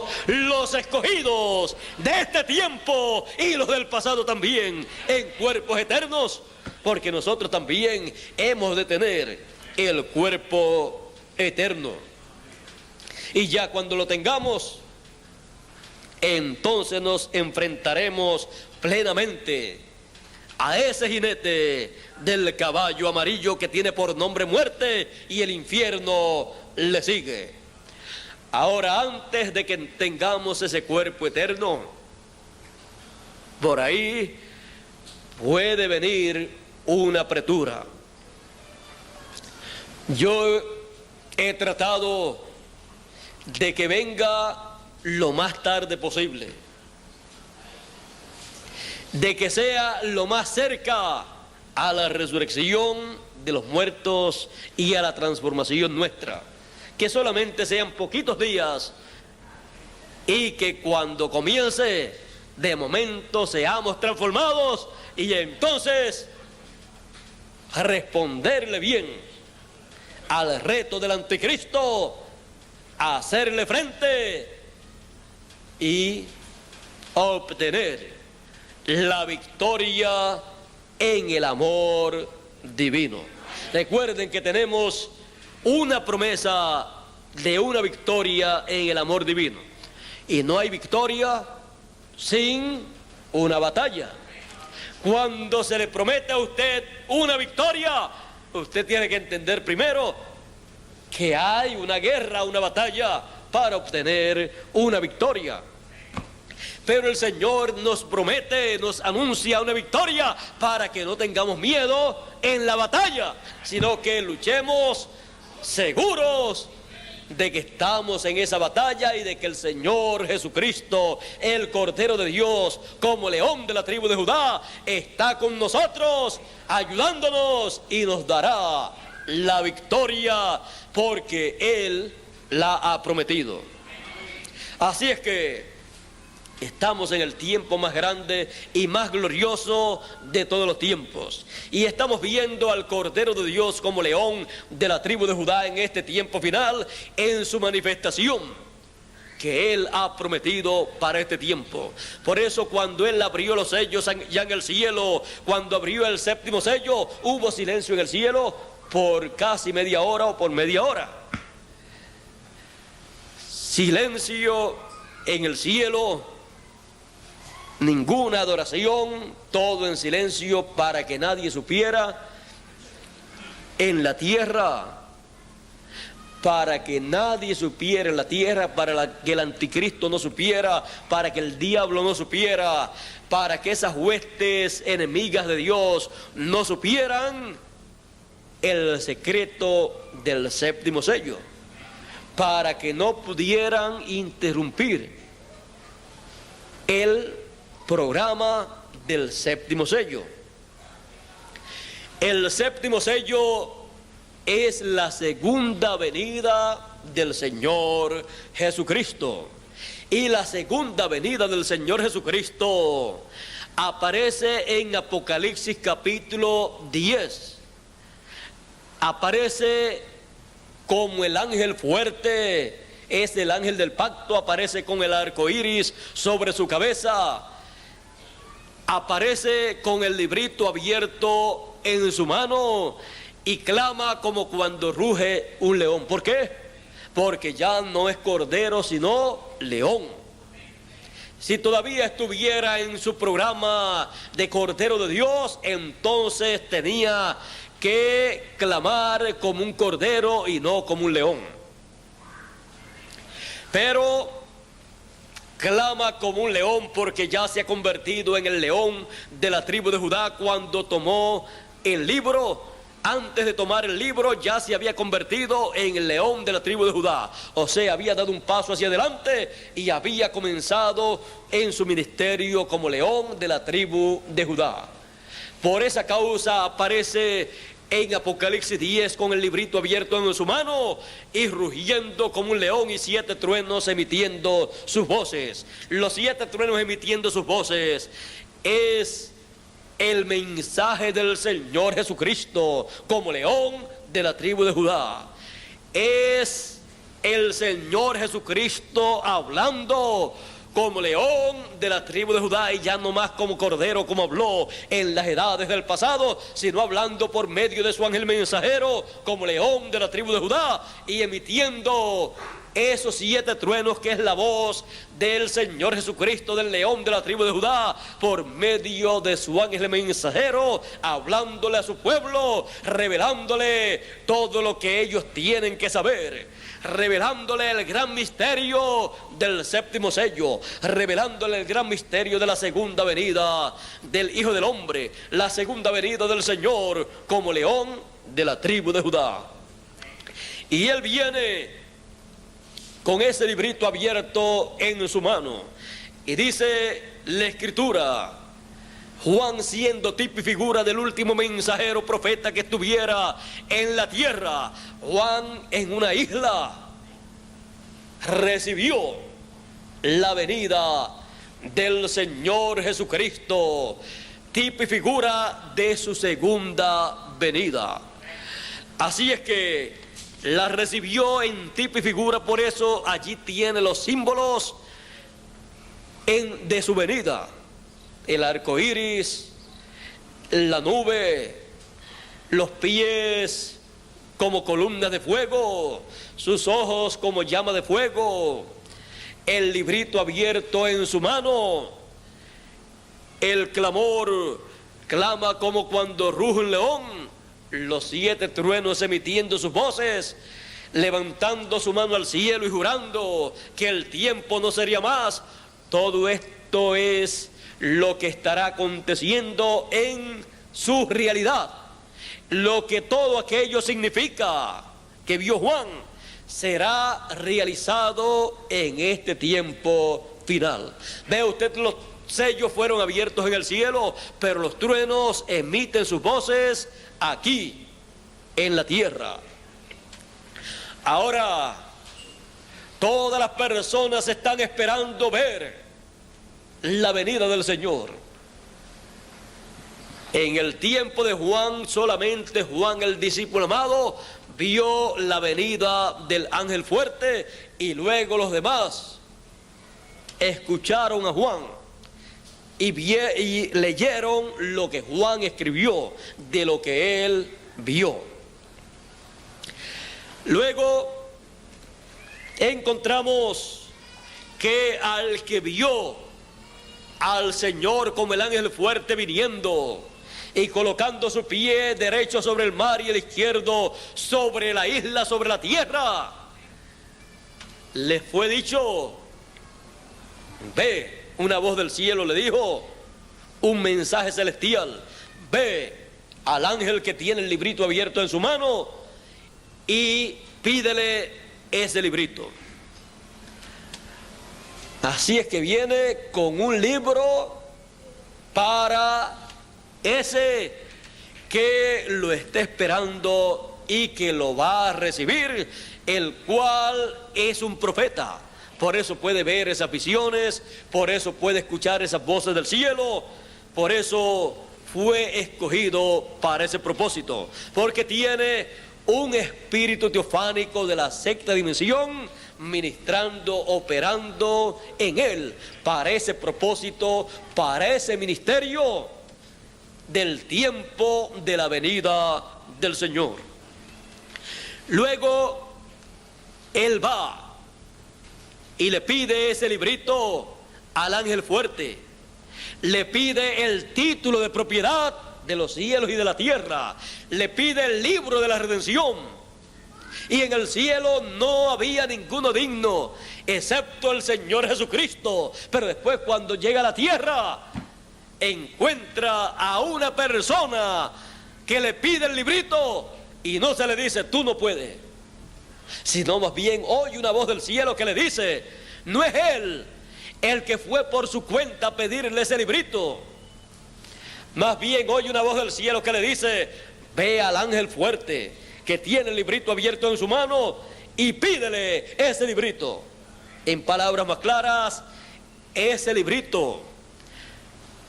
somos los escogidos de este tiempo y los del pasado también, en cuerpos eternos, porque nosotros también hemos de tener el cuerpo eterno. Y ya cuando lo tengamos, entonces nos enfrentaremos plenamente a ese jinete del caballo amarillo que tiene por nombre muerte, y el infierno le sigue. Ahora, antes de que tengamos ese cuerpo eterno, por ahí puede venir una apretura. Yo he tratado de que venga lo más tarde posible, de que sea lo más cerca a la resurrección de los muertos y a la transformación nuestra, que solamente sean poquitos días, y que cuando comience, de momento seamos transformados, y entonces responderle bien al reto del anticristo, hacerle frente y obtener la victoria en el amor divino. Recuerden que tenemos una promesa de una victoria en el amor divino, y no hay victoria sin una batalla. Cuando se le promete a usted una victoria, usted tiene que entender primero que hay una guerra, una batalla para obtener una victoria. Pero el Señor nos promete, nos anuncia una victoria para que no tengamos miedo en la batalla, sino que luchemos seguros de que estamos en esa batalla y de que el Señor Jesucristo, el Cordero de Dios, como león de la tribu de Judá, está con nosotros, ayudándonos, y nos dará la victoria porque Él la ha prometido. Así es que estamos en el tiempo más grande y más glorioso de todos los tiempos, y estamos viendo al Cordero de Dios como león de la tribu de Judá en este tiempo final, en su manifestación que Él ha prometido para este tiempo. Por eso, cuando Él abrió los sellos ya en el cielo, cuando abrió el séptimo sello, hubo silencio en el cielo por casi media hora o por media hora. Silencio en el cielo, ninguna adoración, todo en silencio para que nadie supiera. En la tierra, para que nadie supiera en la tierra, para que el anticristo no supiera, para que el diablo no supiera, para que esas huestes enemigas de Dios no supieran el secreto del séptimo sello, para que no pudieran interrumpir el programa del séptimo sello. El séptimo sello es la segunda venida del Señor Jesucristo, y la segunda venida del Señor Jesucristo aparece en Apocalipsis capítulo 10. Aparece como el ángel fuerte, es el ángel del pacto, aparece con el arco iris sobre su cabeza, aparece con el librito abierto en su mano y clama como cuando ruge un león. ¿Por qué? Porque ya no es cordero sino león. Si todavía estuviera en su programa de Cordero de Dios, entonces tenía que clamar como un cordero y no como un león. Pero clama como un león porque ya se ha convertido en el león de la tribu de Judá. Cuando tomó el libro, antes de tomar el libro ya se había convertido en el león de la tribu de Judá. O sea, había dado un paso hacia adelante y había comenzado en su ministerio como león de la tribu de Judá. Por esa causa aparece en Apocalipsis 10 con el librito abierto en su mano y rugiendo como un león, y 7 truenos emitiendo sus voces. Los 7 truenos emitiendo sus voces es el mensaje del Señor Jesucristo como león de la tribu de Judá. Es el Señor Jesucristo hablando como león de la tribu de Judá, y ya no más como cordero, como habló en las edades del pasado, sino hablando por medio de su ángel mensajero como león de la tribu de Judá, y emitiendo esos 7 truenos, que es la voz del Señor Jesucristo, del león de la tribu de Judá, por medio de su ángel mensajero, hablándole a su pueblo, revelándole todo lo que ellos tienen que saber, revelándole el gran misterio del 7º sello, revelándole el gran misterio de la segunda venida del Hijo del Hombre, la segunda venida del Señor como león de la tribu de Judá. Y él viene con ese librito abierto en su mano, y dice la Escritura, Juan siendo tipo y figura del último mensajero profeta que estuviera en la tierra, Juan en una isla recibió la venida del Señor Jesucristo, tipo y figura de su segunda venida. Así es que la recibió en tipo y figura, por eso allí tiene los símbolos de su venida: el arco iris, la nube, los pies como columnas de fuego, sus ojos como llama de fuego, el librito abierto en su mano, el clamor, clama como cuando ruge un león, los 7 truenos emitiendo sus voces, levantando su mano al cielo y jurando que el tiempo no sería más. Todo esto es lo que estará aconteciendo en su realidad. Lo que todo aquello significa que vio Juan será realizado en este tiempo final. Ve usted, los sellos fueron abiertos en el cielo, pero los truenos emiten sus voces aquí en la tierra. Ahora todas las personas están esperando ver la venida del Señor. En el tiempo de Juan, solamente Juan, el discípulo amado, vio la venida del ángel fuerte, y luego los demás escucharon a Juan y leyeron lo que Juan escribió de lo que él vio. Luego encontramos que al que vio al Señor como el ángel fuerte viniendo y colocando su pie derecho sobre el mar y el izquierdo sobre la isla, sobre la tierra, les fue dicho: ve. Una voz del cielo le dijo, un mensaje celestial: ve al ángel que tiene el librito abierto en su mano y pídele ese librito. Así es que viene con un libro para ese que lo está esperando y que lo va a recibir, el cual es un profeta. Por eso puede ver esas visiones, por eso puede escuchar esas voces del cielo, por eso fue escogido para ese propósito, porque tiene un espíritu teofánico de la 6ª dimensión ministrando, operando en él para ese propósito, para ese ministerio del tiempo de la venida del Señor. Luego él va y le pide ese librito al ángel fuerte, le pide el título de propiedad de los cielos y de la tierra, le pide el libro de la redención. Y en el cielo no había ninguno digno excepto el Señor Jesucristo. Pero después, cuando llega a la tierra, encuentra a una persona que le pide el librito y no se le dice tú no puedes, sino más bien oye una voz del cielo que le dice: no es él el que fue por su cuenta a pedirle ese librito, más bien oye una voz del cielo que le dice: ve al ángel fuerte que tiene el librito abierto en su mano y pídele ese librito. En palabras más claras, ese librito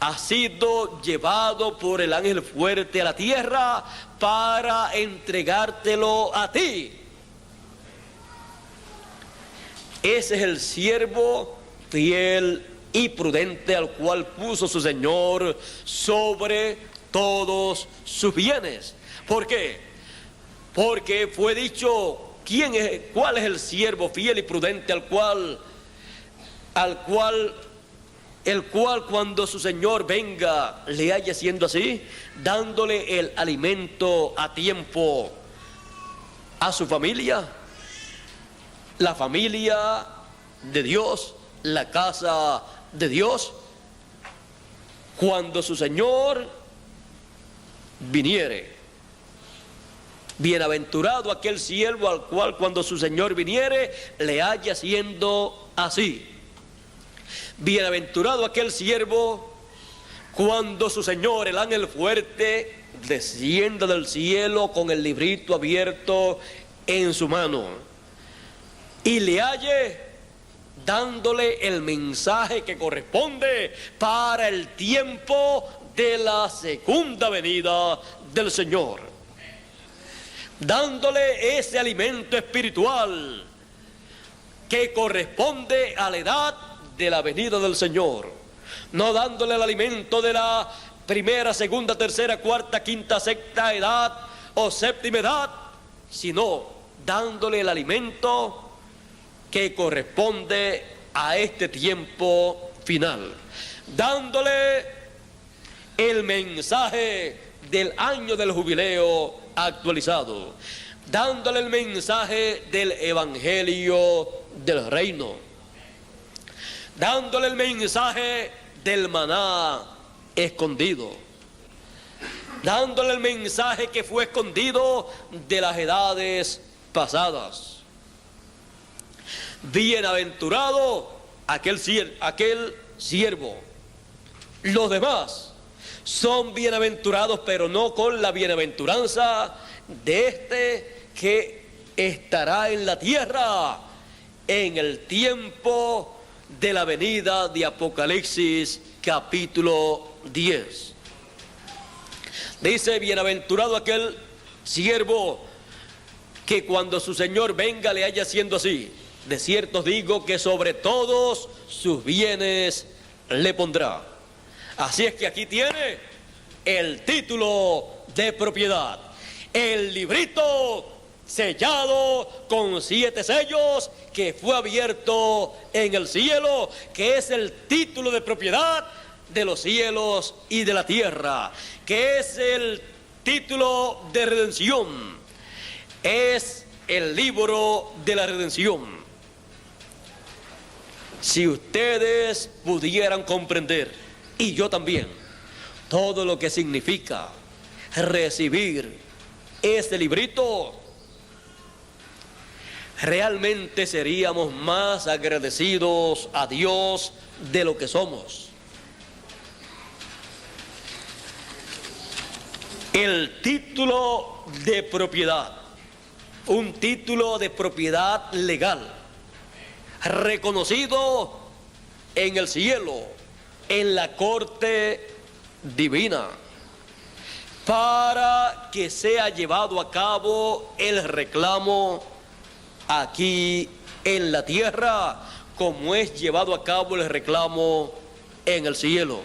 ha sido llevado por el ángel fuerte a la tierra para entregártelo a ti. Ese es el siervo fiel y prudente al cual puso su Señor sobre todos sus bienes. ¿Por qué? Porque fue dicho, ¿cuál es el siervo fiel y prudente el cual cuando su Señor venga le haya siendo así, dándole el alimento a tiempo a su familia? La familia de Dios, la casa de Dios. Cuando su Señor viniere, bienaventurado aquel siervo al cual cuando su Señor viniere le haya siendo así. Bienaventurado aquel siervo cuando su Señor, el ángel fuerte, descienda del cielo con el librito abierto en su mano y le halle dándole el mensaje que corresponde para el tiempo de la segunda venida del Señor, dándole ese alimento espiritual que corresponde a la edad de la venida del Señor, no dándole el alimento de la primera, segunda, tercera, cuarta, quinta, sexta edad o séptima edad, sino dándole el alimento que corresponde a este tiempo final, dándole el mensaje del año del jubileo actualizado, dándole el mensaje del evangelio del reino, dándole el mensaje del maná escondido, dándole el mensaje que fue escondido de las edades pasadas. Bienaventurado aquel siervo. Los demás son bienaventurados, pero no con la bienaventuranza de este que estará en la tierra en el tiempo de la venida de Apocalipsis capítulo 10. Dice: bienaventurado aquel siervo que cuando su Señor venga le haya siendo así. De cierto os digo que sobre todos sus bienes le pondrá. Así es que aquí tiene el título de propiedad, el librito sellado con 7 sellos que fue abierto en el cielo, que es el título de propiedad de los cielos y de la tierra, que es el título de redención, es el libro de la redención. Si ustedes pudieran comprender, y yo también, todo lo que significa recibir este librito, realmente seríamos más agradecidos a Dios de lo que somos. El título de propiedad, un título de propiedad legal, reconocido en el cielo, en la corte divina, para que sea llevado a cabo el reclamo aquí en la tierra, como es llevado a cabo el reclamo en el cielo.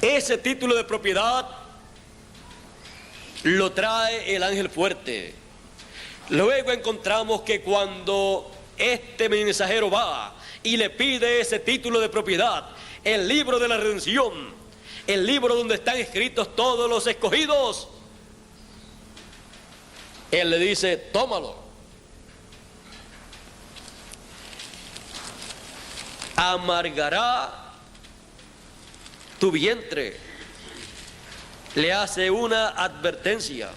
Ese título de propiedad lo trae el ángel fuerte. Luego encontramos que cuando este mensajero va y le pide ese título de propiedad, el libro de la redención, el libro donde están escritos todos los escogidos, él le dice: tómalo. Amargará tu vientre. Le hace una advertencia.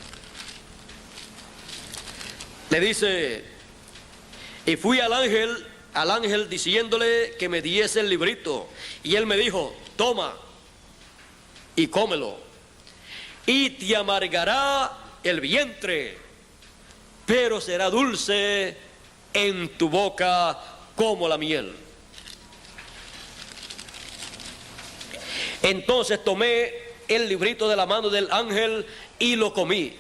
Le dice: y fui al ángel diciéndole que me diese el librito, y él me dijo: toma y cómelo, y te amargará el vientre, pero será dulce en tu boca como la miel. Entonces tomé el librito de la mano del ángel y lo comí,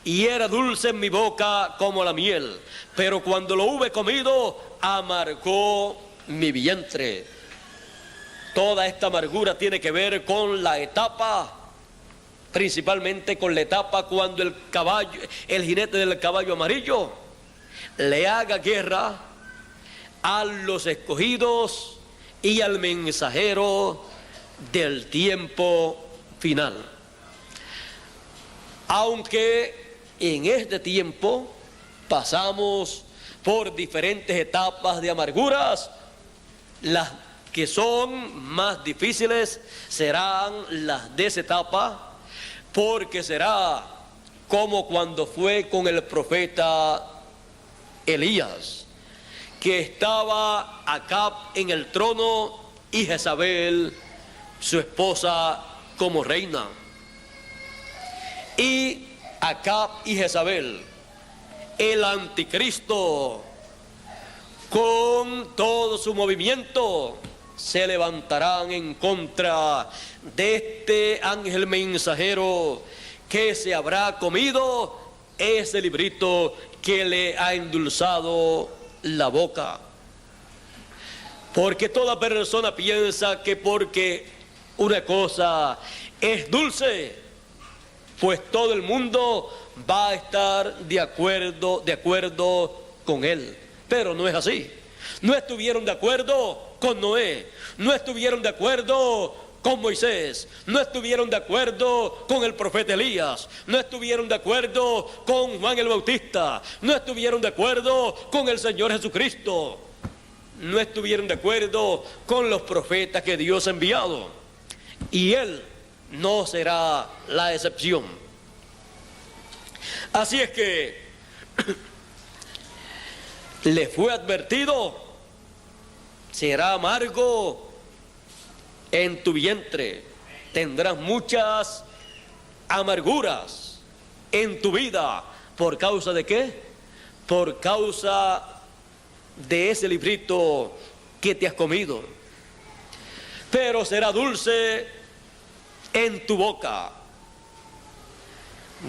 y era dulce en mi boca como la miel, pero cuando lo hube comido, amargó mi vientre. Toda esta amargura tiene que ver con la etapa, principalmente con la etapa cuando el jinete del caballo amarillo le haga guerra a los escogidos y al mensajero del tiempo final. Aunque en este tiempo pasamos por diferentes etapas de amarguras, las que son más difíciles serán las de esa etapa, porque será como cuando fue con el profeta Elías, que estaba Acab en el trono y Jezabel, su esposa, como reina. Y Acab y Jezabel, el anticristo, con todo su movimiento, se levantarán en contra de este ángel mensajero que se habrá comido ese librito que le ha endulzado la boca. Porque toda persona piensa que porque una cosa es dulce, pues todo el mundo va a estar de acuerdo con él. Pero no es así. No estuvieron de acuerdo con Noé, no estuvieron de acuerdo con Moisés, no estuvieron de acuerdo con el profeta Elías, no estuvieron de acuerdo con Juan el Bautista, no estuvieron de acuerdo con el Señor Jesucristo, no estuvieron de acuerdo con los profetas que Dios ha enviado, y Él no será la excepción. Así es que le fue advertido: será amargo en tu vientre, tendrás muchas amarguras en tu vida. ¿Por causa de qué? Por causa de ese librito que te has comido. Pero será dulce en tu boca,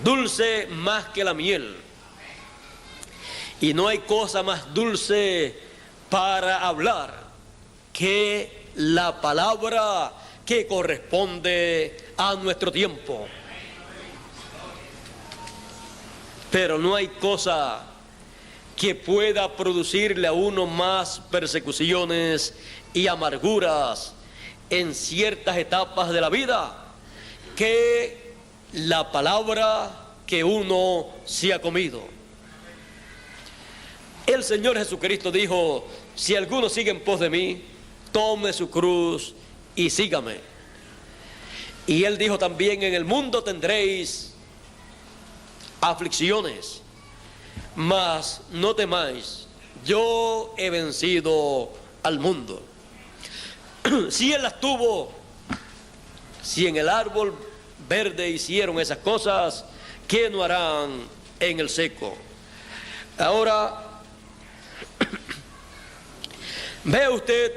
dulce más que la miel. Y no hay cosa más dulce para hablar que la palabra que corresponde a nuestro tiempo. Pero no hay cosa que pueda producirle a uno más persecuciones y amarguras en ciertas etapas de la vida que la palabra que uno se ha comido. El Señor Jesucristo dijo: si alguno sigue en pos de mí, tome su cruz y sígame. Y Él dijo también: en el mundo tendréis aflicciones, mas no temáis, yo he vencido al mundo. Si Él las tuvo, si en el árbol verde hicieron esas cosas, ¿qué no harán en el seco? Ahora, vea usted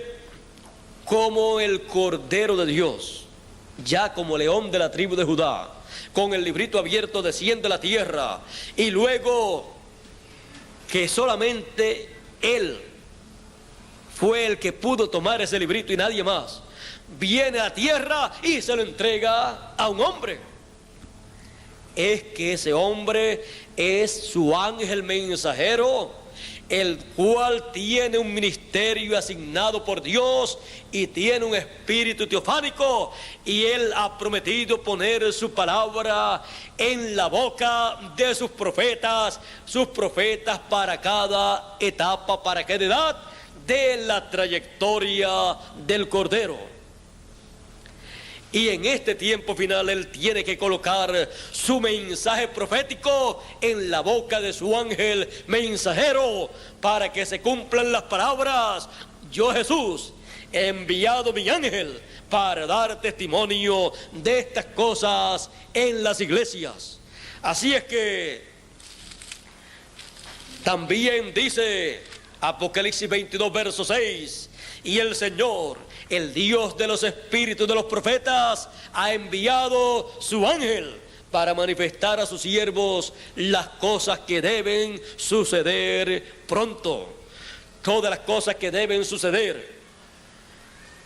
como el Cordero de Dios, ya como león de la tribu de Judá, con el librito abierto desciende a la tierra, y luego que solamente Él fue el que pudo tomar ese librito y nadie más, viene a la tierra y se lo entrega a un hombre. Es que ese hombre es su ángel mensajero, el cual tiene un ministerio asignado por Dios y tiene un espíritu teofánico, y Él ha prometido poner su palabra en la boca de sus profetas para cada etapa, para cada edad de la trayectoria del Cordero. Y en este tiempo final Él tiene que colocar su mensaje profético en la boca de su ángel mensajero, para que se cumplan las palabras: yo, Jesús, he enviado mi ángel para dar testimonio de estas cosas en las iglesias. Así es que también dice Apocalipsis 22, verso 6: y el Señor, el Dios de los espíritus de los profetas, ha enviado su ángel para manifestar a sus siervos las cosas que deben suceder pronto. Todas las cosas que deben suceder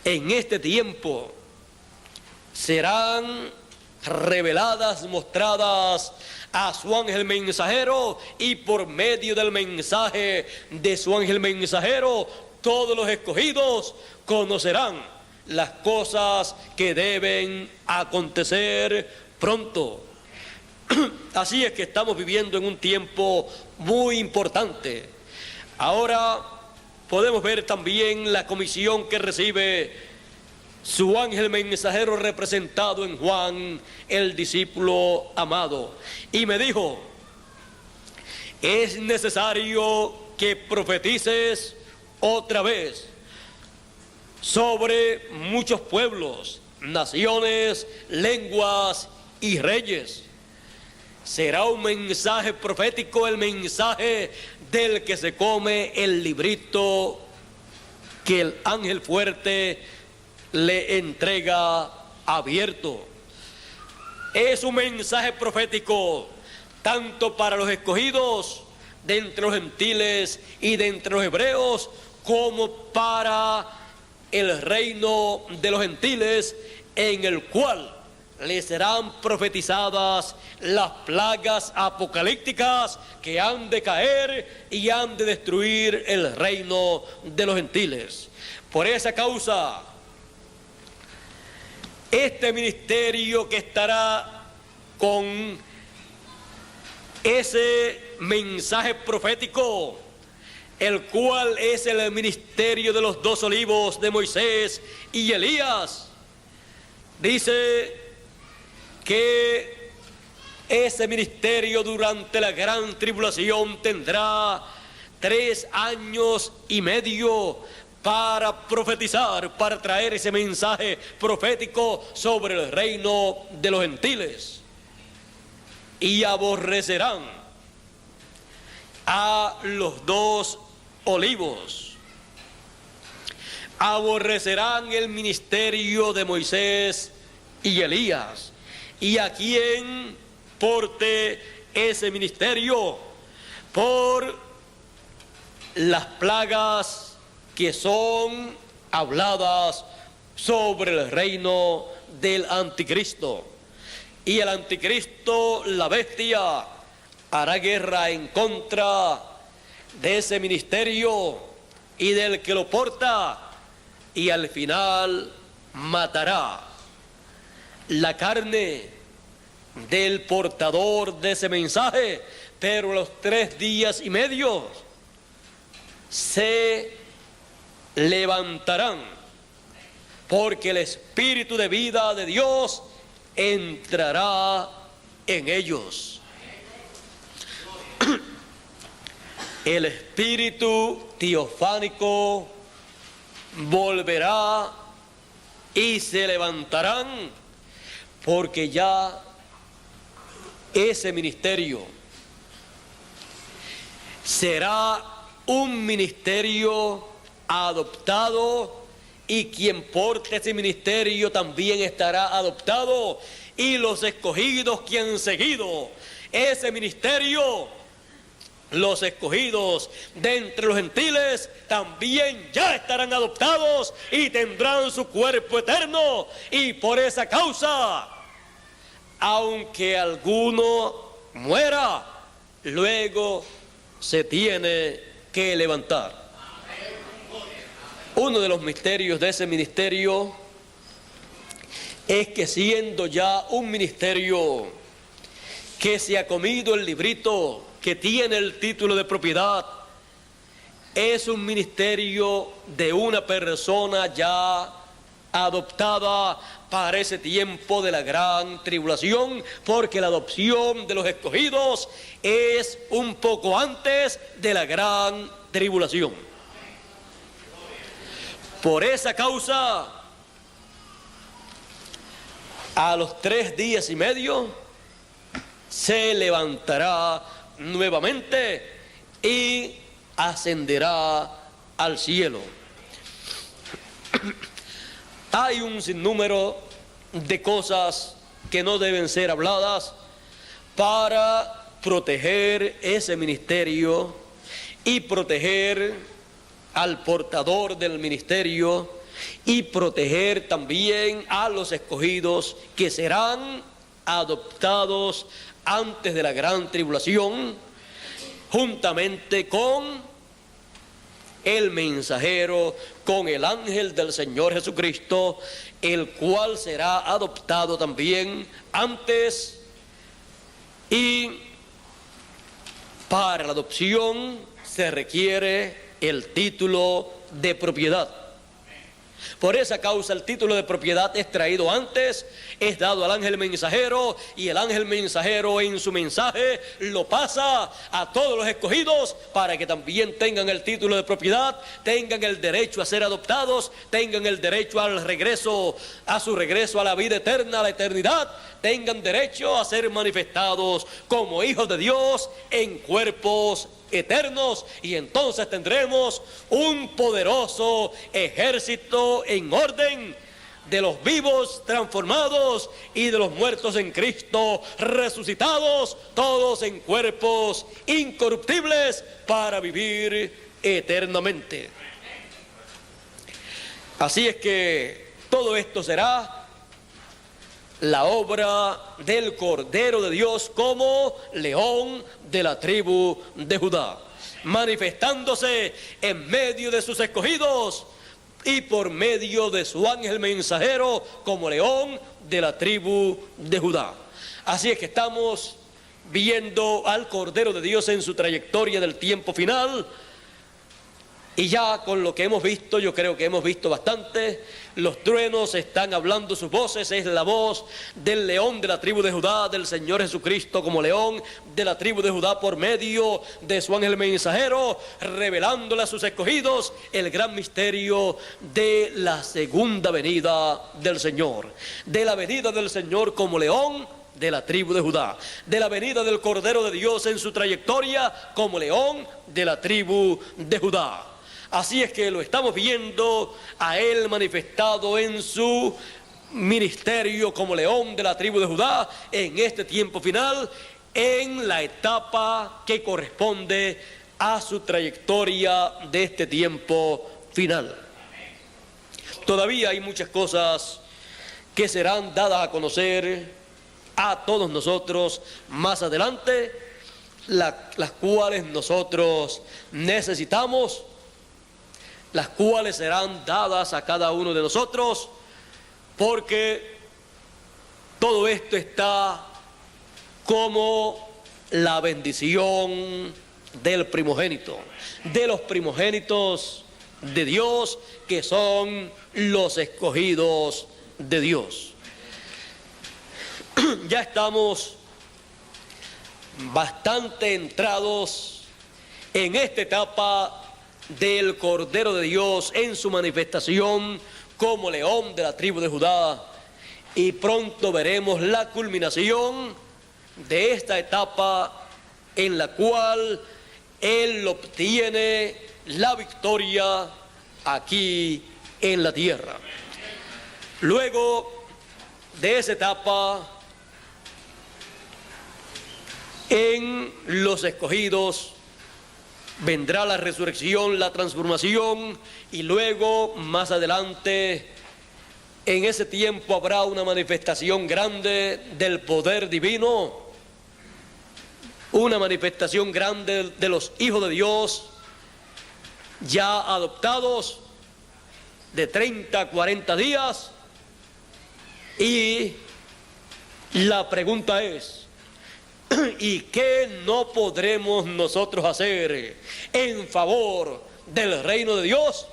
en este tiempo serán reveladas, mostradas a su ángel mensajero, y por medio del mensaje de su ángel mensajero, todos los escogidos conocerán las cosas que deben acontecer pronto. Así es que estamos viviendo en un tiempo muy importante. Ahora podemos ver también la comisión que recibe su ángel mensajero representado en Juan, el discípulo amado. Y me dijo: es necesario que profetices otra vez sobre muchos pueblos, naciones, lenguas y reyes. Será un mensaje profético, el mensaje del que se come el librito que el ángel fuerte le entrega abierto. Es un mensaje profético tanto para los escogidos de entre los gentiles y de entre los hebreos, como para el reino de los gentiles, en el cual les serán profetizadas las plagas apocalípticas que han de caer y han de destruir el reino de los gentiles. Por esa causa, este ministerio que estará con ese mensaje profético, el cual es el ministerio de los 2 olivos de Moisés y Elías, dice que ese ministerio durante la gran tribulación tendrá 3 años y medio para profetizar, para traer ese mensaje profético sobre el reino de los gentiles. Y aborrecerán a los 2 olivos, aborrecerán el ministerio de Moisés y Elías, y a quien porte ese ministerio, por las plagas que son habladas sobre el reino del anticristo. Y el anticristo, la bestia, hará guerra en contra de ese ministerio y del que lo porta, y al final matará la carne del portador de ese mensaje, pero a los 3 días y medio se levantarán, porque el Espíritu de vida de Dios entrará en ellos. El Espíritu teofánico volverá y se levantarán, porque ya ese ministerio será un ministerio adoptado, y quien porte ese ministerio también estará adoptado, y los escogidos que han seguido ese ministerio, los escogidos de entre los gentiles, también ya estarán adoptados y tendrán su cuerpo eterno. Y por esa causa, aunque alguno muera, luego se tiene que levantar. Uno de los misterios de ese ministerio es que, siendo ya un ministerio que se ha comido el librito que tiene el título de propiedad, es un ministerio de una persona ya adoptada para ese tiempo de la gran tribulación, porque la adopción de los escogidos es un poco antes de la gran tribulación. Por esa causa, a los 3 días y medio se levantará nuevamente y ascenderá al cielo. Hay un sinnúmero de cosas que no deben ser habladas, para proteger ese ministerio y proteger al portador del ministerio y proteger también a los escogidos que serán adoptados antes de la gran tribulación, juntamente con el mensajero, con el ángel del Señor Jesucristo, el cual será adoptado también antes. Y para la adopción se requiere el título de propiedad. Por esa causa el título de propiedad es traído antes, es dado al ángel mensajero, y el ángel mensajero en su mensaje lo pasa a todos los escogidos para que también tengan el título de propiedad, tengan el derecho a ser adoptados, tengan el derecho al regreso, a su regreso a la vida eterna, a la eternidad, tengan derecho a ser manifestados como hijos de Dios en cuerpos eternos, y entonces tendremos un poderoso ejército en orden de los vivos transformados y de los muertos en Cristo resucitados, todos en cuerpos incorruptibles para vivir eternamente. Así es que todo esto será la obra del Cordero de Dios como león de la tribu de Judá, manifestándose en medio de sus escogidos y por medio de su ángel mensajero como león de la tribu de Judá. Así es que estamos viendo al Cordero de Dios en su trayectoria del tiempo final. Y ya con lo que hemos visto, yo creo que hemos visto bastante. Los truenos están hablando sus voces, es la voz del león de la tribu de Judá, del Señor Jesucristo como león de la tribu de Judá por medio de su ángel mensajero, revelándole a sus escogidos el gran misterio de la segunda venida del Señor, de la venida del Señor como león de la tribu de Judá, de la venida del Cordero de Dios en su trayectoria como león de la tribu de Judá. Así es que lo estamos viendo a él manifestado en su ministerio como león de la tribu de Judá en este tiempo final, en la etapa que corresponde a su trayectoria de este tiempo final. Todavía hay muchas cosas que serán dadas a conocer a todos nosotros más adelante, las cuales nosotros necesitamos, las cuales serán dadas a cada uno de nosotros, porque todo esto está como la bendición del primogénito, de los primogénitos de Dios, que son los escogidos de Dios. Ya estamos bastante entrados en esta etapa del Cordero de Dios en su manifestación como león de la tribu de Judá, y pronto veremos la culminación de esta etapa en la cual él obtiene la victoria aquí en la tierra. Luego de esa etapa en los escogidos vendrá la resurrección, la transformación, y luego más adelante en ese tiempo habrá una manifestación grande del poder divino, una manifestación grande de los hijos de Dios ya adoptados de 30 a 40 días. Y la pregunta es, ¿y qué no podremos nosotros hacer en favor del reino de Dios?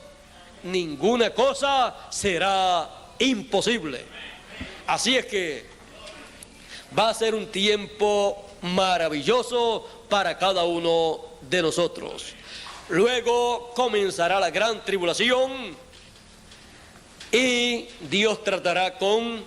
Ninguna cosa será imposible. Así es que va a ser un tiempo maravilloso para cada uno de nosotros. Luego comenzará la gran tribulación y Dios tratará con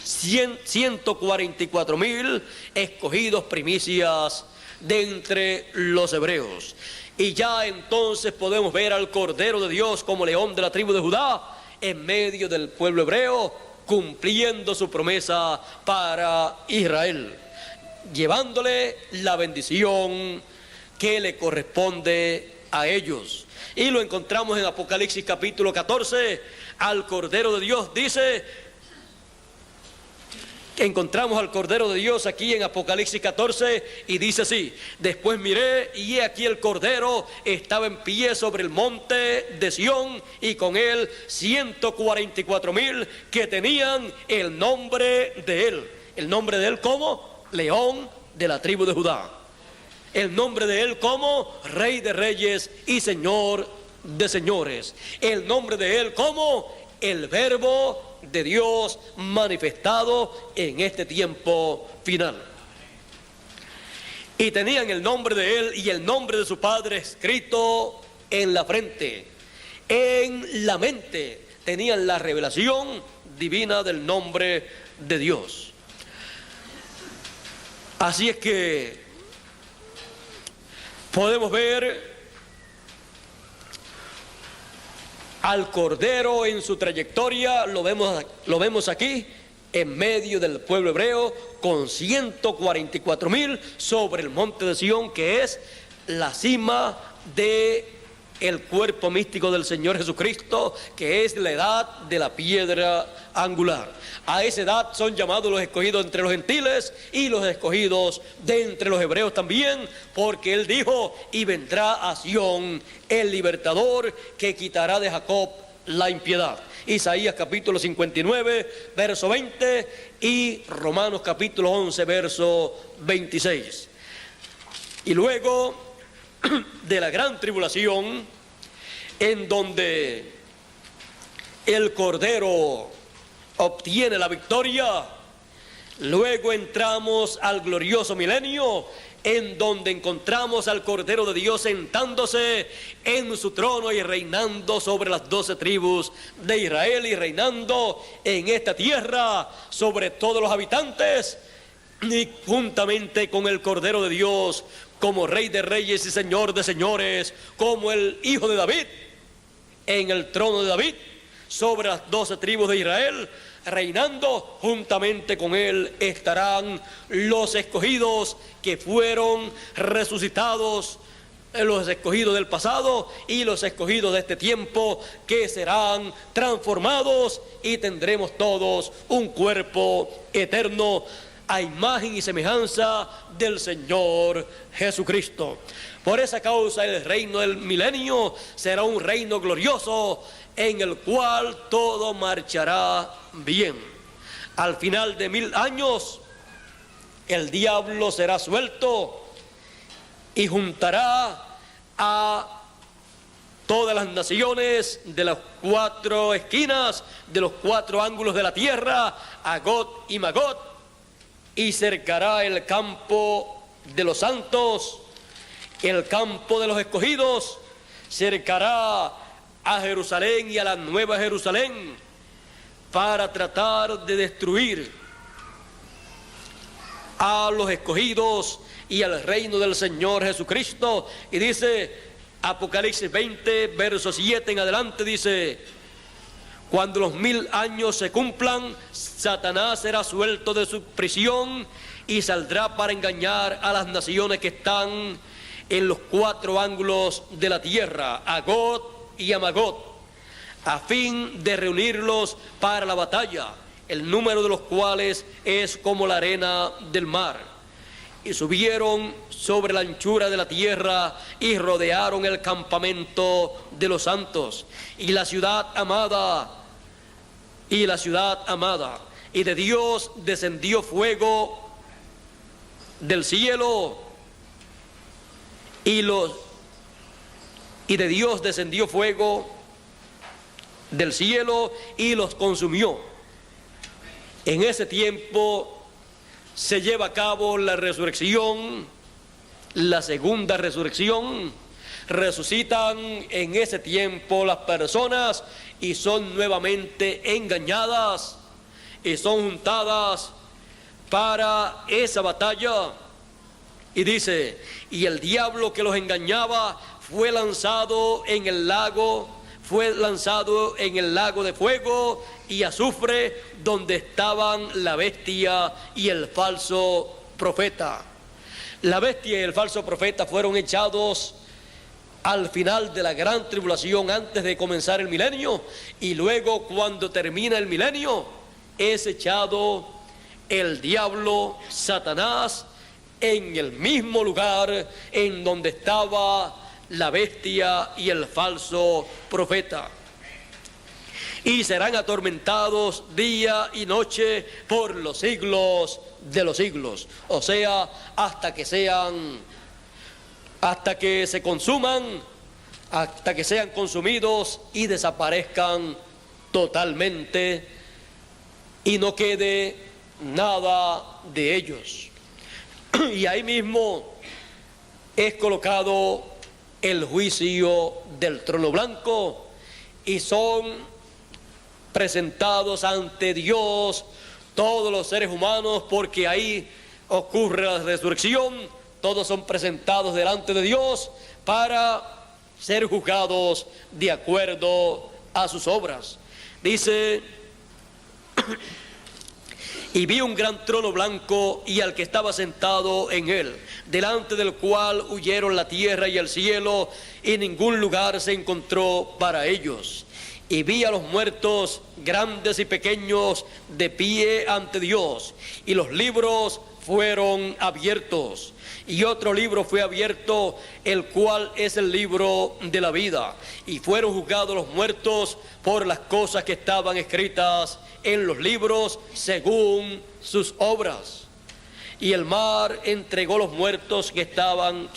144,000 escogidos primicias de entre los hebreos. Y ya entonces podemos ver al Cordero de Dios como león de la tribu de Judá en medio del pueblo hebreo, cumpliendo su promesa para Israel. llevándole la bendición que le corresponde a ellos. Y lo encontramos en Apocalipsis capítulo 14, al Cordero de Dios dice, encontramos al Cordero de Dios aquí en Apocalipsis 14 y dice así: después miré y he aquí el Cordero estaba en pie sobre el monte de Sión y con él 144,000 que tenían el nombre de él. El nombre de él como León de la tribu de Judá. El nombre de él como Rey de Reyes y Señor de Señores. El nombre de él como el Verbo de Dios manifestado en este tiempo final. Y tenían el nombre de él y el nombre de su padre escrito en la frente. En la mente tenían la revelación divina del nombre de Dios. Así es que podemos ver al Cordero en su trayectoria, lo vemos aquí, en medio del pueblo hebreo, con 144,000 sobre el monte de Sión, que es la cima de el cuerpo místico del Señor Jesucristo, que es la edad de la piedra angular. A esa edad son llamados los escogidos entre los gentiles y los escogidos de entre los hebreos también, porque él dijo: y vendrá a Sión el libertador que quitará de Jacob la impiedad. Isaías capítulo 59 verso 20 y Romanos capítulo 11 verso 26. Y luego de la gran tribulación, en donde el Cordero obtiene la victoria, luego entramos al glorioso milenio, en donde encontramos al Cordero de Dios sentándose en su trono y reinando sobre las 12 tribus de Israel y reinando en esta tierra sobre todos los habitantes, y juntamente con el Cordero de Dios como Rey de Reyes y Señor de Señores, como el Hijo de David en el trono de David sobre las 12 tribus de Israel, reinando. Juntamente con él estarán los escogidos que fueron resucitados, los escogidos del pasado y los escogidos de este tiempo, que serán transformados y tendremos todos un cuerpo eterno a imagen y semejanza del Señor Jesucristo. Por esa causa el reino del milenio será un reino glorioso en el cual todo marchará bien. Al final de 1000 años el diablo será suelto y juntará a todas las naciones de las 4 esquinas, de los 4 ángulos de la tierra, a Gog y Magog, y cercará el campo de los santos, el campo de los escogidos, cercará a Jerusalén y a la nueva Jerusalén para tratar de destruir a los escogidos y al reino del Señor Jesucristo. Y dice Apocalipsis 20 verso 7 en adelante, dice: cuando los 1000 años se cumplan, Satanás será suelto de su prisión y saldrá para engañar a las naciones que están en los 4 ángulos de la tierra, a Gog y a Magog, a fin de reunirlos para la batalla, el número de los cuales es como la arena del mar. Y subieron sobre la anchura de la tierra y rodearon el campamento de los santos y la ciudad amada, y de Dios descendió fuego del cielo, y de Dios descendió fuego del cielo y los consumió. En ese tiempo se lleva a cabo la resurrección, la segunda resurrección. Resucitan en ese tiempo las personas y son nuevamente engañadas y son juntadas para esa batalla. Y dice: y el diablo que los engañaba fue lanzado en el lago de fuego y azufre, donde estaban la bestia y el falso profeta. La bestia y el falso profeta fueron echados al final de la gran tribulación antes de comenzar el milenio, y luego cuando termina el milenio es echado el diablo, Satanás, en el mismo lugar en donde estaba la bestia y el falso profeta, y serán atormentados día y noche por los siglos de los siglos, o sea, hasta que se consuman, hasta que sean consumidos y desaparezcan totalmente y no quede nada de ellos. Y ahí mismo es colocado el juicio del trono blanco y son presentados ante Dios todos los seres humanos, porque ahí ocurre la resurrección. Todos son presentados delante de Dios para ser juzgados de acuerdo a sus obras. Dice: y vi un gran trono blanco y al que estaba sentado en él, delante del cual huyeron la tierra y el cielo, y ningún lugar se encontró para ellos. Y vi a los muertos, grandes y pequeños, de pie ante Dios, y los libros fueron abiertos. Y otro libro fue abierto, el cual es el libro de la vida. Y fueron juzgados los muertos por las cosas que estaban escritas en los libros según sus obras. Y el mar entregó los muertos que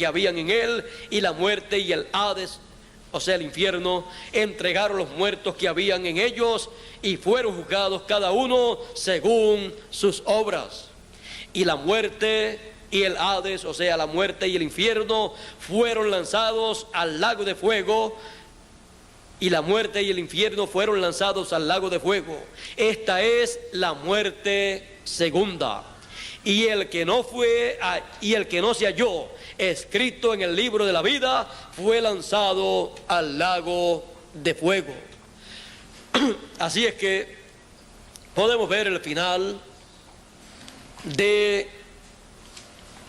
habían en él, y la muerte y el Hades, o sea el infierno, entregaron los muertos que habían en ellos, y fueron juzgados cada uno según sus obras. Y la muerte y el Hades, o sea la muerte y el infierno, fueron lanzados al lago de fuego. Y la muerte y el infierno fueron lanzados al lago de fuego. Esta es la muerte segunda. Y el que no se halló escrito en el libro de la vida fue lanzado al lago de fuego. Así es que podemos ver el final de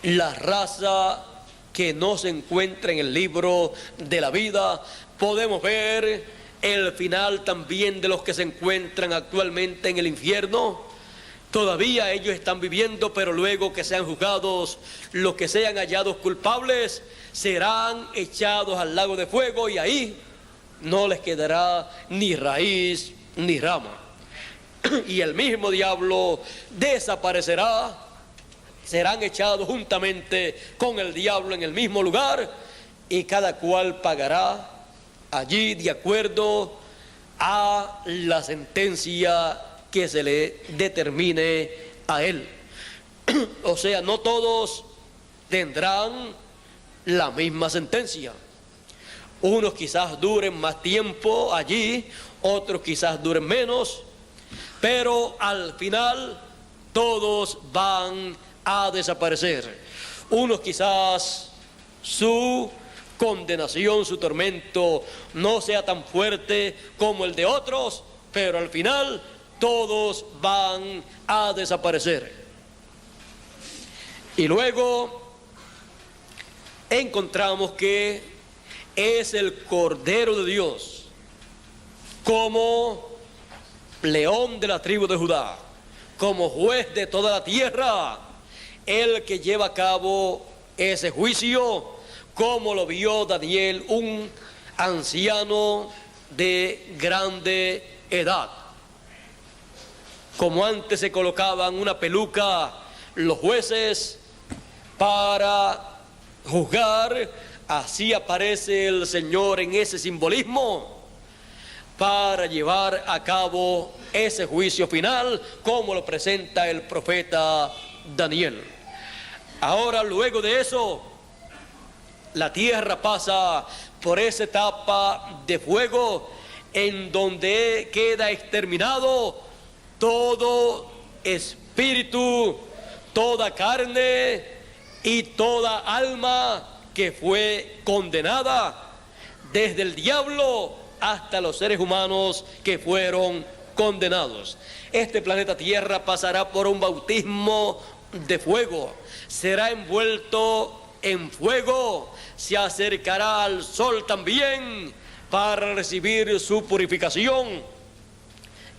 la raza que no se encuentra en el libro de la vida. Podemos ver el final también de los que se encuentran actualmente en el infierno. Todavía ellos están viviendo, pero luego que sean juzgados, los que sean hallados culpables serán echados al lago de fuego, y ahí no les quedará ni raíz ni rama. Y el mismo diablo desaparecerá. Serán echados juntamente con el diablo en el mismo lugar, y cada cual pagará allí de acuerdo a la sentencia que se le determine a él. O sea, no todos tendrán la misma sentencia. Unos quizás duren más tiempo allí, otros quizás duren menos, pero al final todos van a desaparecer. Unos quizás su condenación, su tormento no sea tan fuerte como el de otros, pero al final todos van a desaparecer. Y luego encontramos que es el Cordero de Dios, como león de la tribu de Judá, como juez de toda la tierra, el que lleva a cabo ese juicio, como lo vio Daniel, un anciano de grande edad. Como antes se colocaban una peluca los jueces para juzgar, así aparece el Señor en ese simbolismo para llevar a cabo ese juicio final, como lo presenta el profeta Daniel. Ahora, luego de eso, la tierra pasa por esa etapa de fuego en donde queda exterminado todo espíritu, toda carne y toda alma que fue condenada, desde el diablo hasta los seres humanos que fueron condenados. Este planeta Tierra pasará por un bautismo de fuego, será envuelto en fuego, se acercará al sol también para recibir su purificación.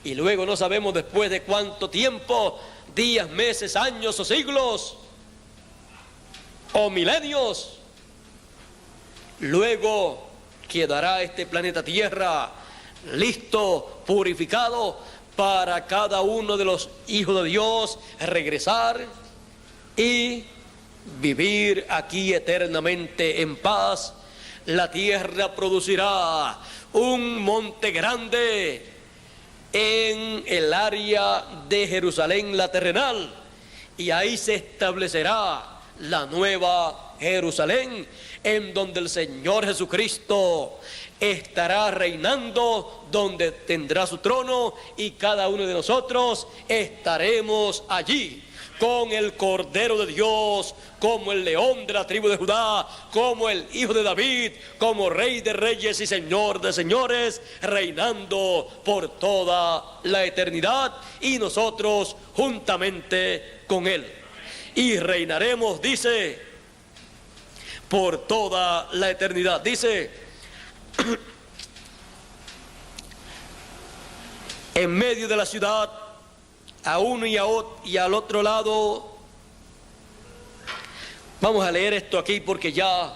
Y luego no sabemos después de cuánto tiempo, días, meses, años o siglos o milenios, luego quedará este planeta Tierra listo, purificado, para cada uno de los hijos de Dios regresar y vivir aquí eternamente en paz. La tierra producirá un monte grande en el área de Jerusalén, la terrenal, y ahí se establecerá la nueva Jerusalén, en donde el Señor Jesucristo estará reinando, donde tendrá su trono, y cada uno de nosotros estaremos allí con el Cordero de Dios, como el león de la tribu de Judá, como el hijo de David, como Rey de reyes y Señor de señores, reinando por toda la eternidad, y nosotros juntamente con Él. Y reinaremos, dice, por toda la eternidad. Dice, en medio de la ciudad, a uno y al otro lado. Vamos a leer esto aquí porque ya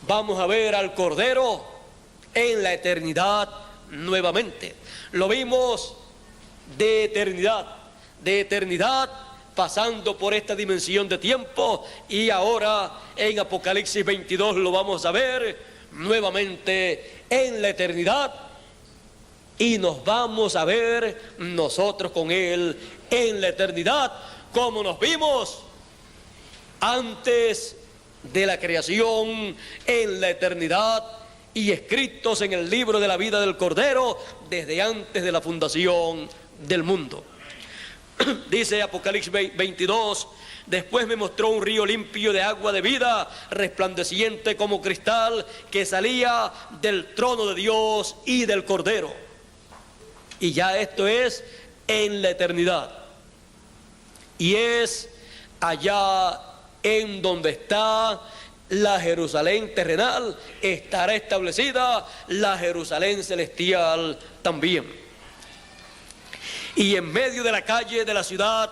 vamos a ver al Cordero en la eternidad nuevamente. Lo vimos de eternidad pasando por esta dimensión de tiempo, y ahora en Apocalipsis 22 lo vamos a ver nuevamente en la eternidad, y nos vamos a ver nosotros con Él en la eternidad, como nos vimos antes de la creación, en la eternidad, y escritos en el libro de la vida del Cordero desde antes de la fundación del mundo. Dice Apocalipsis 22, después me mostró un río limpio de agua de vida, resplandeciente como cristal, que salía del trono de Dios y del Cordero. Y ya esto es en la eternidad. Y es allá en donde está la Jerusalén terrenal, estará establecida la Jerusalén celestial también. Y en medio de la calle de la ciudad,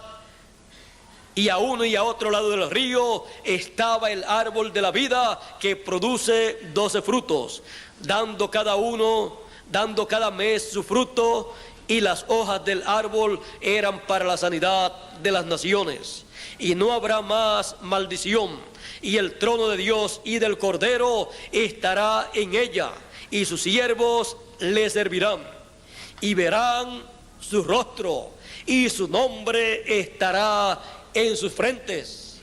y a uno y a otro lado del río, estaba el árbol de la vida, que produce 12 frutos, dando cada mes su fruto, y las hojas del árbol eran para la sanidad de las naciones. Y no habrá más maldición, y el trono de Dios y del Cordero estará en ella, y sus siervos le servirán, y verán su rostro, y su nombre estará en sus frentes.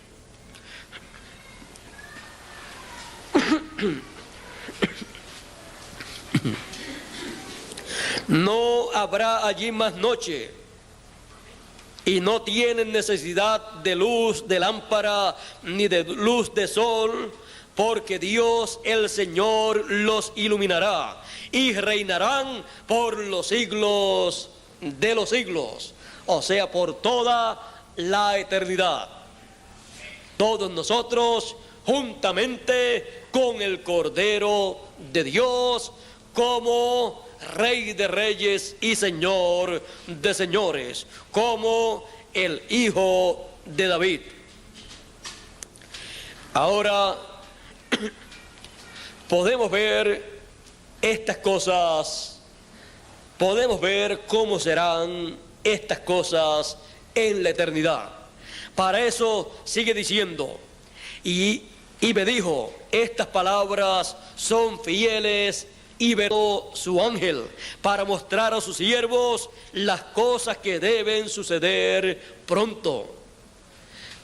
No habrá allí más noche, y no tienen necesidad de luz de lámpara ni de luz de sol, porque Dios el Señor los iluminará, y reinarán por los siglos de los siglos, o sea, por toda la eternidad. Todos nosotros juntamente con el Cordero de Dios, como Rey de reyes y Señor de señores, como el Hijo de David. Ahora podemos ver estas cosas. Podemos ver cómo serán estas cosas en la eternidad. Para eso sigue diciendo, y me dijo, estas palabras son fieles, y veró su ángel para mostrar a sus siervos las cosas que deben suceder pronto.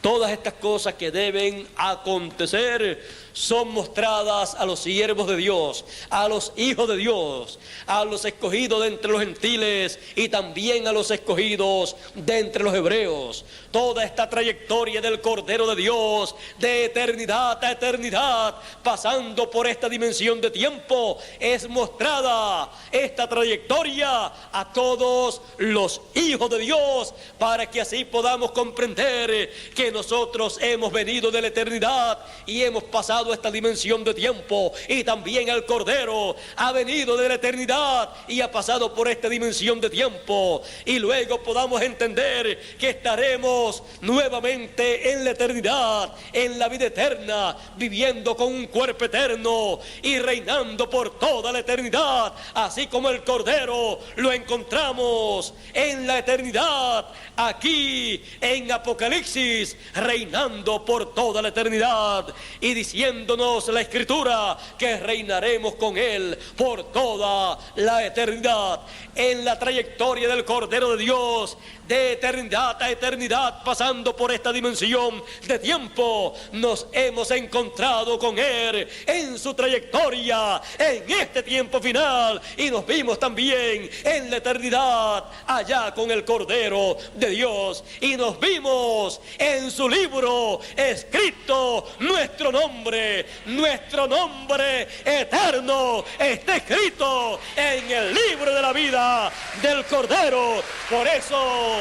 Todas estas cosas que deben acontecer son mostradas a los siervos de Dios, a los hijos de Dios, a los escogidos de entre los gentiles y también a los escogidos de entre los hebreos. Toda esta trayectoria del Cordero de Dios, de eternidad a eternidad, pasando por esta dimensión de tiempo, es mostrada esta trayectoria a todos los hijos de Dios, para que así podamos comprender que nosotros hemos venido de la eternidad y hemos pasado esta dimensión de tiempo, y también el Cordero ha venido de la eternidad y ha pasado por esta dimensión de tiempo, y luego podamos entender que estaremos nuevamente en la eternidad, en la vida eterna, viviendo con un cuerpo eterno y reinando por toda la eternidad, así como el Cordero lo encontramos en la eternidad, aquí en Apocalipsis, reinando por toda la eternidad y diciéndonos la Escritura que reinaremos con Él por toda la eternidad. En la trayectoria del Cordero de Dios, de eternidad a eternidad, pasando por esta dimensión de tiempo, nos hemos encontrado con Él en su trayectoria, en este tiempo final, y nos vimos también en la eternidad allá con el Cordero de Dios, y nos vimos en su libro escrito nuestro nombre eterno está escrito en el libro de la vida del Cordero. Por eso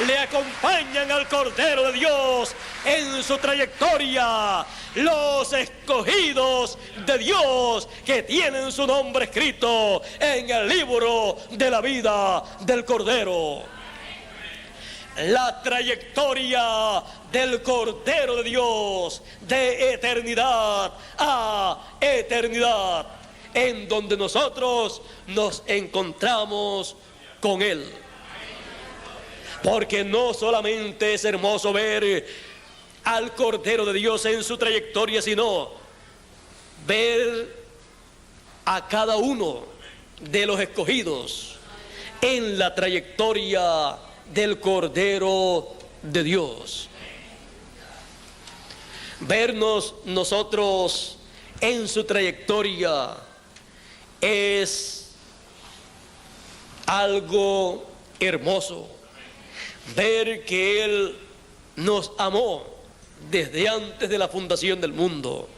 le acompañan al Cordero de Dios en su trayectoria los escogidos de Dios que tienen su nombre escrito en el libro de la vida del Cordero. La trayectoria del Cordero de Dios, de eternidad a eternidad, en donde nosotros nos encontramos con Él. Porque no solamente es hermoso ver al Cordero de Dios en su trayectoria, sino ver a cada uno de los escogidos en la trayectoria del Cordero de Dios. Vernos nosotros en su trayectoria es algo hermoso. Ver que Él nos amó desde antes de la fundación del mundo.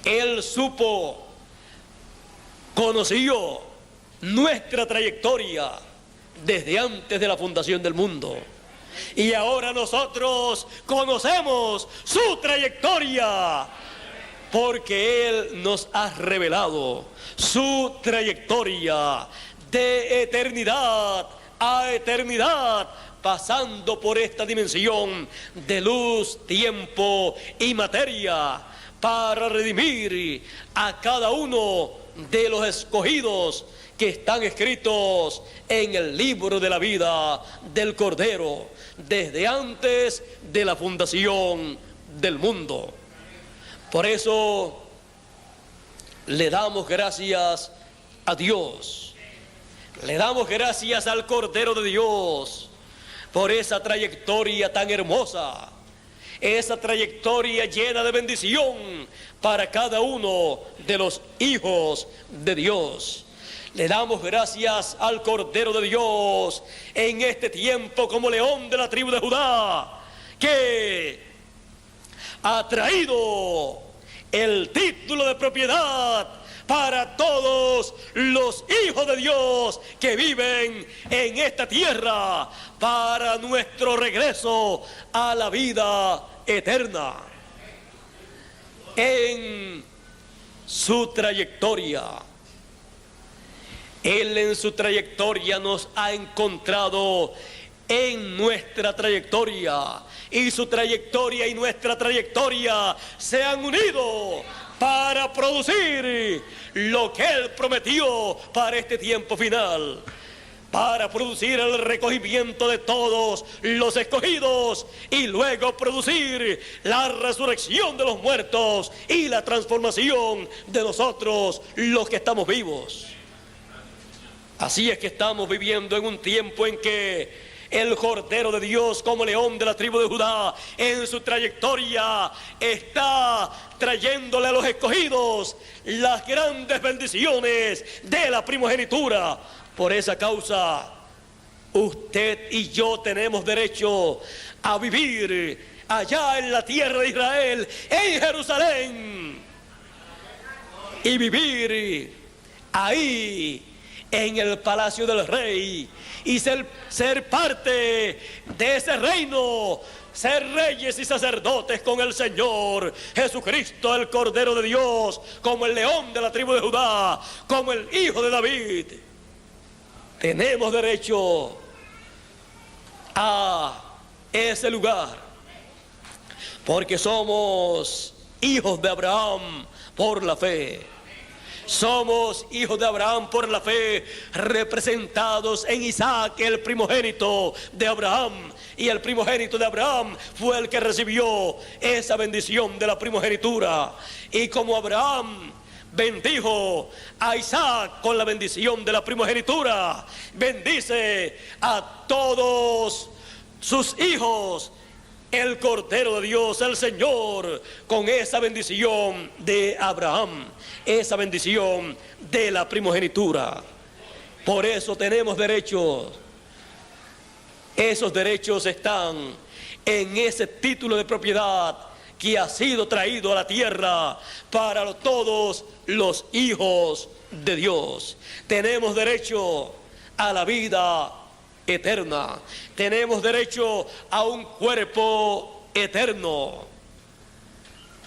Él supo, conoció nuestra trayectoria desde antes de la fundación del mundo. Y ahora nosotros conocemos su trayectoria, porque Él nos ha revelado su trayectoria de eternidad a eternidad, pasando por esta dimensión de luz, tiempo y materia, para redimir a cada uno de los escogidos que están escritos en el libro de la vida del Cordero, desde antes de la fundación del mundo. Por eso le damos gracias a Dios, le damos gracias al Cordero de Dios por esa trayectoria tan hermosa, esa trayectoria llena de bendición para cada uno de los hijos de Dios. Le damos gracias al Cordero de Dios en este tiempo como león de la tribu de Judá, que ha traído el título de propiedad para todos los hijos de Dios que viven en esta tierra, para nuestro regreso a la vida eterna. En su trayectoria, Él en su trayectoria nos ha encontrado en nuestra trayectoria, y su trayectoria y nuestra trayectoria se han unido para producir lo que Él prometió para este tiempo final, para producir el recogimiento de todos los escogidos y luego producir la resurrección de los muertos y la transformación de nosotros los que estamos vivos. Así es que estamos viviendo en un tiempo en que el Cordero de Dios como león de la tribu de Judá, en su trayectoria está trayéndole a los escogidos las grandes bendiciones de la primogenitura. Por esa causa, usted y yo tenemos derecho a vivir allá en la tierra de Israel, en Jerusalén, y vivir ahí en el palacio del rey y ser parte de ese reino, ser reyes y sacerdotes con el Señor Jesucristo, el Cordero de Dios, como el león de la tribu de Judá, como el hijo de David. Tenemos derecho a ese lugar, porque somos hijos de Abraham por la fe. Somos hijos de Abraham por la fe, representados en Isaac, el primogénito de Abraham. Y el primogénito de Abraham fue el que recibió esa bendición de la primogenitura. Y como Abraham bendijo a Isaac con la bendición de la primogenitura, bendice a todos sus hijos el Cordero de Dios, el Señor, con esa bendición de Abraham, esa bendición de la primogenitura. Por eso tenemos derechos. Esos derechos están en ese título de propiedad que ha sido traído a la tierra para todos los hijos de Dios. Tenemos derecho a la vida eterna. Tenemos derecho a un cuerpo eterno,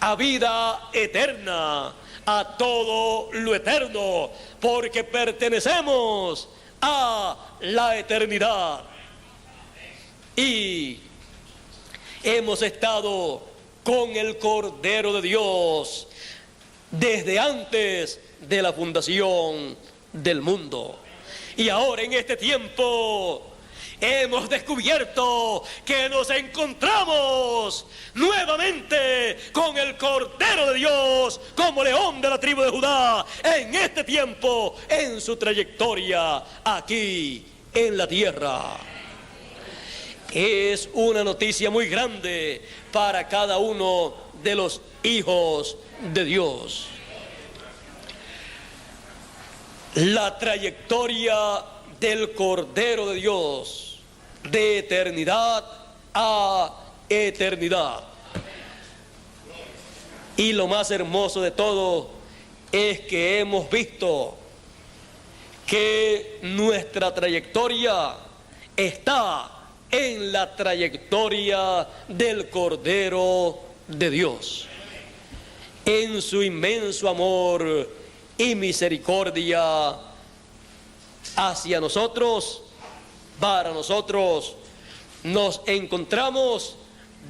a vida eterna, a todo lo eterno, porque pertenecemos a la eternidad. Y hemos estado con el Cordero de Dios desde antes de la fundación del mundo. Y ahora en este tiempo hemos descubierto que nos encontramos nuevamente con el Cordero de Dios como león de la tribu de Judá en este tiempo, en su trayectoria aquí en la tierra. Es una noticia muy grande para cada uno de los hijos de Dios. La trayectoria del Cordero de Dios, de eternidad a eternidad. Y lo más hermoso de todo es que hemos visto que nuestra trayectoria está en la trayectoria del Cordero de Dios, en su inmenso amor y misericordia hacia nosotros, para nosotros. Nos encontramos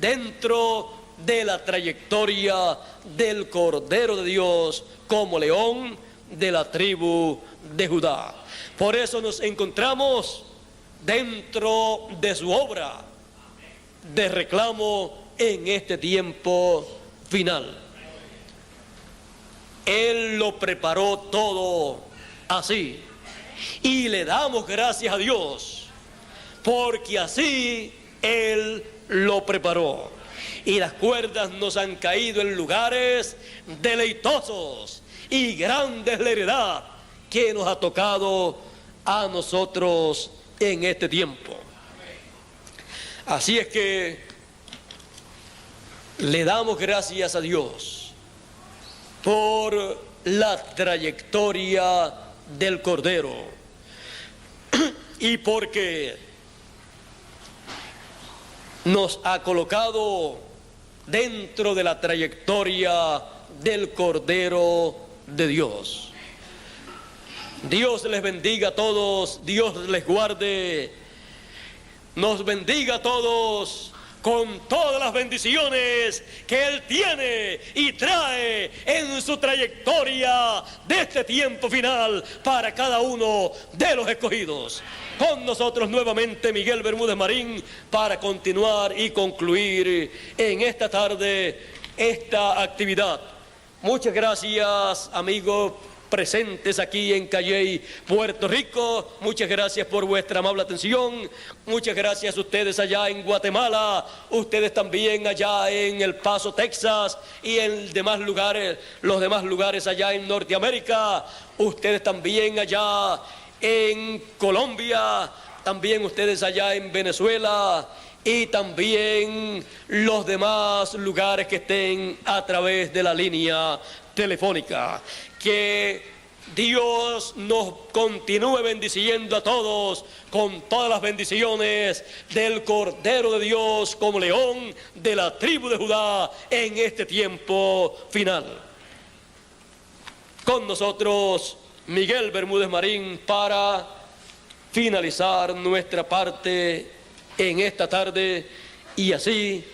dentro de la trayectoria del Cordero de Dios como león de la tribu de Judá. Por eso nos encontramos dentro de su obra de reclamo en este tiempo final. Él lo preparó todo así, y le damos gracias a Dios porque así Él lo preparó. Y las cuerdas nos han caído en lugares deleitosos, y grande es la heredad que nos ha tocado a nosotros en este tiempo. Así es que le damos gracias a Dios por la trayectoria del Cordero, y porque nos ha colocado dentro de la trayectoria del Cordero de Dios. Dios les bendiga a todos, Dios les guarde, nos bendiga a todos con todas las bendiciones que Él tiene y trae en su trayectoria de este tiempo final para cada uno de los escogidos. Con nosotros nuevamente Miguel Bermúdez Marín para continuar y concluir en esta tarde esta actividad. Muchas gracias, amigos presentes aquí en Calley, Puerto Rico. Muchas gracias por vuestra amable atención. Muchas gracias a ustedes allá en Guatemala, ustedes también allá en El Paso, Texas, y en demás lugares, los demás lugares allá en Norteamérica, ustedes también allá en Colombia, también ustedes allá en Venezuela, y también los demás lugares que estén a través de la línea telefónica. Que Dios nos continúe bendiciendo a todos con todas las bendiciones del Cordero de Dios como león de la tribu de Judá en este tiempo final. Con nosotros Miguel Bermúdez Marín para finalizar nuestra parte en esta tarde y así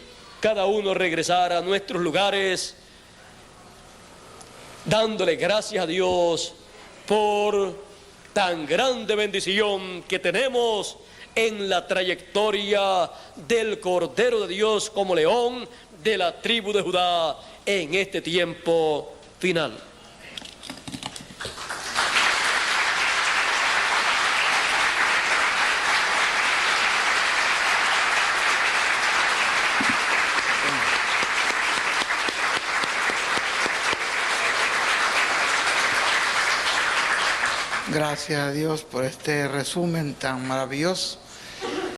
cada uno regresar a nuestros lugares dándole gracias a Dios por tan grande bendición que tenemos en la trayectoria del Cordero de Dios como león de la tribu de Judá en este tiempo final. Gracias a Dios por este resumen tan maravilloso